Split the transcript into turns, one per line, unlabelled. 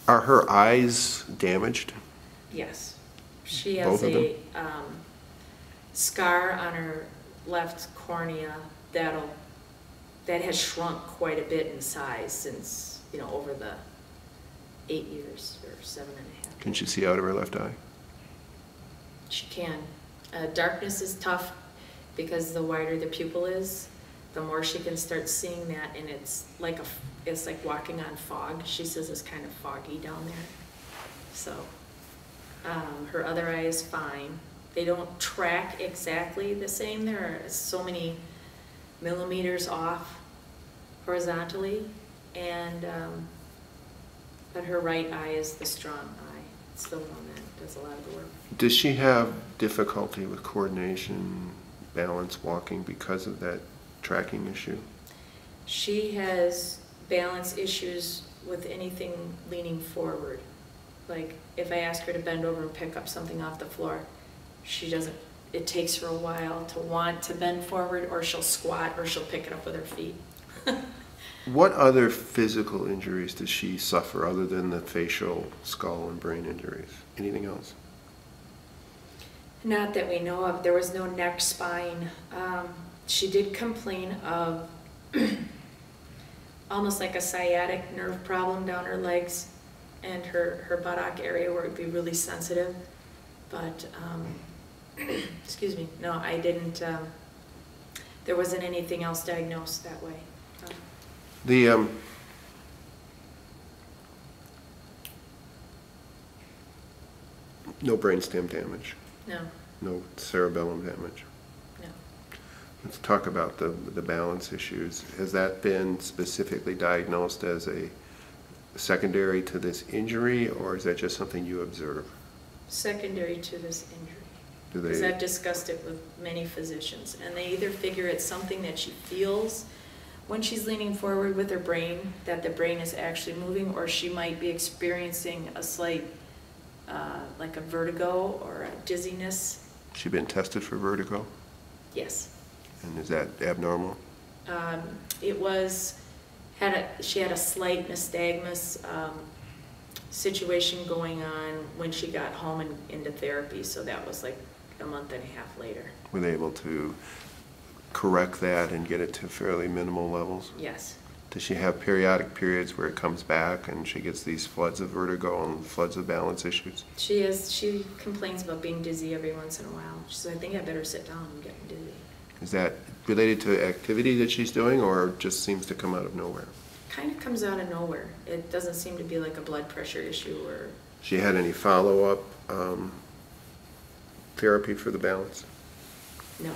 Are her eyes damaged?
Yes. She has
Both of them?
a scar on her left cornea that has shrunk quite a bit in size since, over the 8 years or 7.5.
Can she see out of her left eye?
She can. Darkness is tough because the wider the pupil is, the more she can start seeing that, and it's like walking on fog. She says it's kind of foggy down there. So her other eye is fine. They don't track exactly the same. There are so many millimeters off horizontally, and but her right eye is the strong eye. It's the one that does a lot of the work.
Does she have difficulty with coordination, balance, walking because of that tracking issue?
She has balance issues with anything leaning forward. Like if I ask her to bend over and pick up something off the floor, she doesn't. It takes her a while to want to bend forward, or she'll squat, or she'll pick it up with her feet.
What other physical injuries does she suffer other than the facial, skull, and brain injuries? Anything else?
Not that we know of. There was no neck spine. She did complain of almost like a sciatic nerve problem down her legs and her buttock area where it would be really sensitive. But, excuse me, no, I didn't, there wasn't anything else diagnosed that way.
No brainstem damage?
No.
No cerebellum damage?
No.
Let's talk about the balance issues. Has that been specifically diagnosed as a secondary to this injury, or is that just something you observe?
Secondary to this injury.
Do they?
Because I've discussed it with many physicians, and they either figure it's something that she feels when she's leaning forward with her brain, that the brain is actually moving, or she might be experiencing a slight, like a vertigo or a dizziness.
She been tested for vertigo?
Yes.
And is that abnormal?
She had a slight nystagmus situation going on when she got home and into therapy, so that was like a month and a half later.
Were they able to correct that and get it to fairly minimal levels?
Yes.
Does she have periodic periods where it comes back and she gets these floods of vertigo and floods of balance issues?
She complains about being dizzy every once in a while. She says, I think I better sit down and get dizzy.
Is that related to activity that she's doing, or just seems to come out of nowhere?
Kind of comes out of nowhere. It doesn't seem to be like a blood pressure issue or...
She had any follow-up therapy for the balance?
No.